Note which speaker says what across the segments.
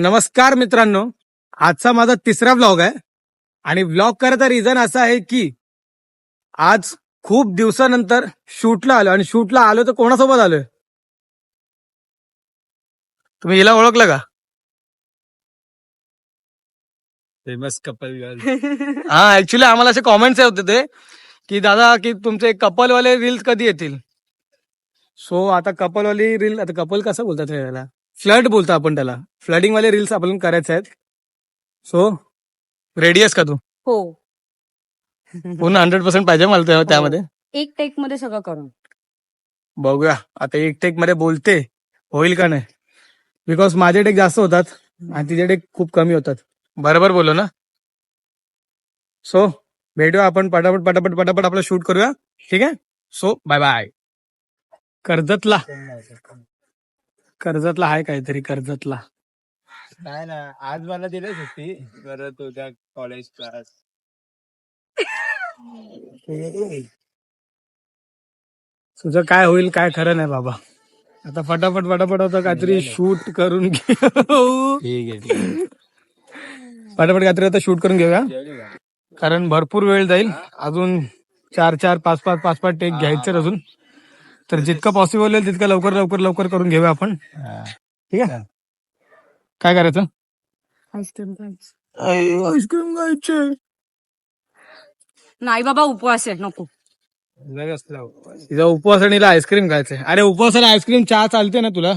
Speaker 1: नमस्कार मित्रांनो, आजचा माझा तिसरा व्लॉग आहे आणि व्लॉग करायचा रिझन असा आहे की आज खूप दिवसानंतर शूटला आलो आणि शूटला आलो तर कोणासोबत आलोय? तुम्ही हिला ओळखलं का?
Speaker 2: Famous couple girl.
Speaker 1: हा, ऍक्च्युली आम्हाला असे कॉमेंट्स होते ते की दादा की तुमचे कपलवाले रील्स कधी येतील. सो आता कपलवाली रील, आता कपल कसं बोलतात त्याला, फ्लड बोलतो आपण त्याला. फ्लडिंग वाले रील्स आपण करायचे आहेत. सो रेडी आहेस का तू?
Speaker 3: हो.
Speaker 1: पूर्ण 100% पाहिजे मला त्यामध्ये.
Speaker 3: एक टेक मध्ये सगळं करून
Speaker 1: बघूया आता एक टेक मध्ये बोलते होईल का नाही, बिकॉज माझे टेक जास्त होतात आणि तिचे टेक खूप कमी होतात. बरोबर बोललो ना? सो भेटूया आपण पटापट पटापट पटापट आपलं शूट करूया. ठीक आहे. So bye bye. कर्जतला आहे काहीतरी कर्जतला.
Speaker 2: काय ना, आज मला दिलंच होती परत उद्या कॉलेज क्लास.
Speaker 1: तुझं काय होईल काय खरं नाही बाबा. आता फटाफट पटापट होतं काहीतरी शूट करून घेऊ.
Speaker 2: ठीक आहे.
Speaker 1: पटापट काहीतरी आता शूट करून घेऊया कारण भरपूर वेळ जाईल. अजून 4 5 टेक घ्यायचे अजून. तर जितकं पॉसिबल होईल तितकं लवकर करून घेऊया आपण. ठीक आहे. काय करायचं? आईस्क्रीम खायचे.
Speaker 3: नाही बाबा, उपवास आहे, नको.
Speaker 1: तिचा उपवास आणि आईस्क्रीम खायचंय. अरे उपवासाला आईस्क्रीम चहा चालते ना तुला?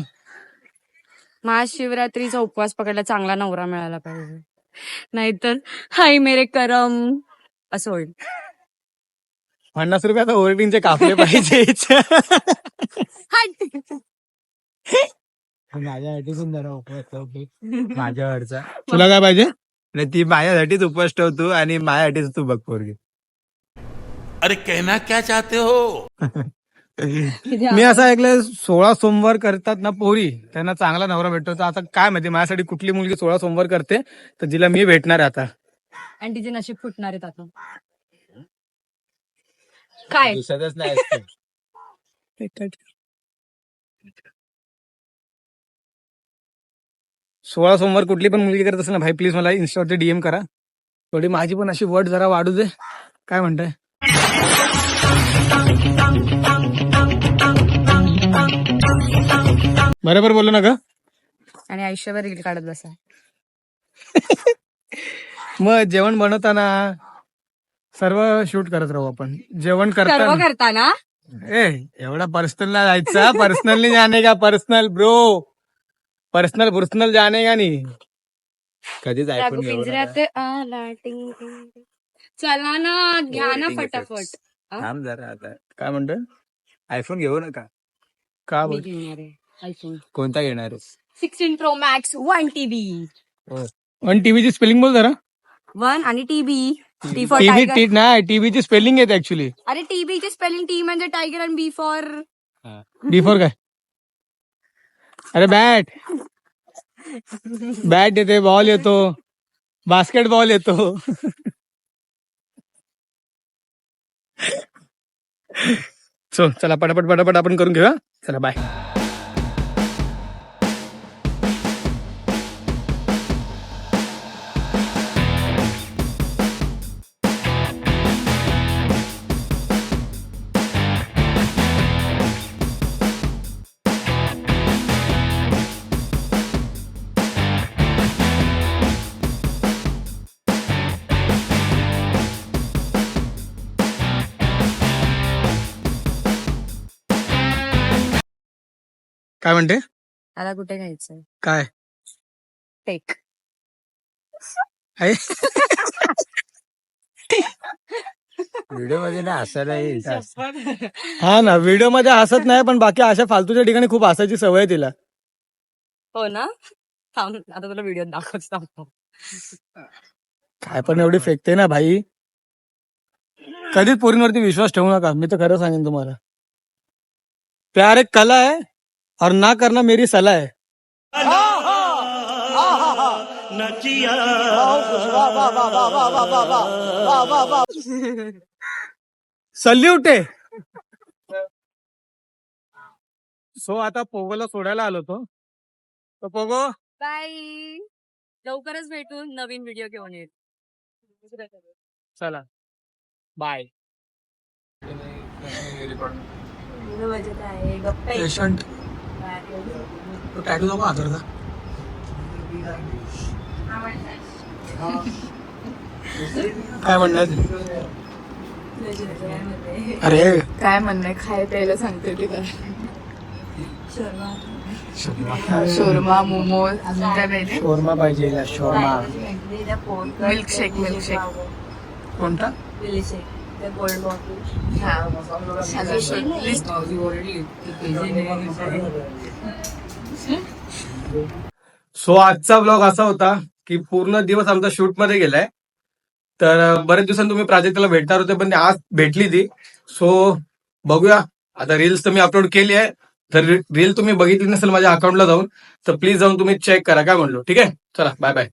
Speaker 3: महाशिवरात्रीचा उपवास पकडला, चांगला नवरा मिळाला पाहिजे, नाहीतर हाय मेरे करम असं होईल.
Speaker 1: 50 रुपयाचा ओव्हरटीनचे कापले पाहिजे.
Speaker 2: माझ्यासाठी पण जरा उपवास ठेवतो माझ्यावरचा.
Speaker 1: तुला काय पाहिजे?
Speaker 2: आणि ती माझ्यासाठीच उपवास ठेवतो आणि माझ्यासाठीच तू बघ पोरगी.
Speaker 4: अरे कहना क्या चाहते हो?
Speaker 1: मी असं ऐकलंय 16 सोमवार करतात ना पोरी, त्यांना चांगला नवरा भेटतो. तर आता काय माहिती माझ्यासाठी कुठली मुलगी 16 सोमवार करते तर जिला मी भेटणार आहे आता.
Speaker 3: आणि तिचे नशीब फुटणार आहेत आता. काय
Speaker 2: दिसतच नाही असतं.
Speaker 1: 16 सोमवार कुठली पण मुलगी करत असेल ना भाई, प्लीज मला इन्स्टावरती डीएम करा. थोडी माझी पण अशी वट जरा वाढू दे. काय म्हणताय? बरोबर बोललो ना का?
Speaker 3: आणि आयुष्यभर रील काढत बसा.
Speaker 1: मग जेवण बनवताना सर्व शूट करत राहू आपण. जेवण
Speaker 3: सर्व करताना
Speaker 1: एवढा पर्सनल ना जायचा. पर्सनली जाणे का? पर्सनल ब्रो, पर्सनल जाणे का नाही?
Speaker 2: कधीच
Speaker 3: राघू
Speaker 2: ऐकून घेऊ
Speaker 3: पिंजऱ्यात आला, टिंग टिंग. चला ना, घ्या ना फटाफट.
Speaker 2: थांब जरा. आता
Speaker 1: काय म्हणतोय?
Speaker 2: आयफोन घेऊ नका.
Speaker 1: का
Speaker 3: मी
Speaker 1: बोल?
Speaker 3: घेणार आहे आयफोन
Speaker 2: कोणता घेणार
Speaker 3: 16 Pro Max 1 TB.
Speaker 1: आणि टीव्हीची स्पेलिंग बोल जरा.
Speaker 3: 1 आणि TB. T for
Speaker 1: TV
Speaker 3: tiger.
Speaker 1: नाही, टीव्हीची स्पेलिंग येते ऍक्च्युली.
Speaker 3: अरे TB चे स्पेलिंग T म्हणजे टायगर आणि B फॉर
Speaker 1: डी फॉर काय? अरे बॅट येते, बॉल येतो, बास्केटबॉल येतो. सो चला पटापट आपण करून घेऊया. चला बाय. काय म्हणते?
Speaker 3: आता कुठे घ्यायचंय
Speaker 1: काय
Speaker 3: टेक?
Speaker 1: आहे?
Speaker 2: व्हिडिओ मध्ये ना हसायला येईल.
Speaker 1: हा ना, व्हिडिओ मध्ये हसत नाही पण बाकी अशा फालतूच्या ठिकाणी खूप हसायची सवय आहे तिला.
Speaker 3: हो ना, थांब आता तुला व्हिडिओ दाखवतो.
Speaker 1: काय पण एवढी फेकते ना भाई. कधीच पोरींवरती विश्वास ठेवू नका. मी तर खरं सांगेन तुम्हाला. प्यार एक कला है और ना करना मेरी सलाह है. सल्यूट आहे. सो आता पोगोला सोडायला आलो होतो. तो पोगो
Speaker 3: बाय. लवकरच भेटू नवीन व्हिडिओ घेऊन येईल.
Speaker 1: चला बाय. पेशंट टॅटू नको हातरता. काय म्हणणार अरे
Speaker 5: काय म्हणणं खाय प्यायला सांगते ती काय शोरमा मोमोज अजून काय पाहिजे
Speaker 1: शोरमा पाहिजे शोरमा.
Speaker 5: मिल्कशेक
Speaker 1: कोणता सो आजचा ब्लॉग असा होता की पूर्ण दिवस आमचा शूट मध्ये गेलाय. तर बरेच दिवसांनी तुम्ही प्राजक्ताला भेटणार होते पण आज भेटली ती. सो बघूया आता. रील्स तर मी अपलोड केली आहे. तर रील तुम्ही बघितली नसेल माझ्या अकाउंटला जाऊन तर प्लीज जाऊन तुम्ही चेक करा काय म्हणलो. ठीक आहे चला बाय बाय.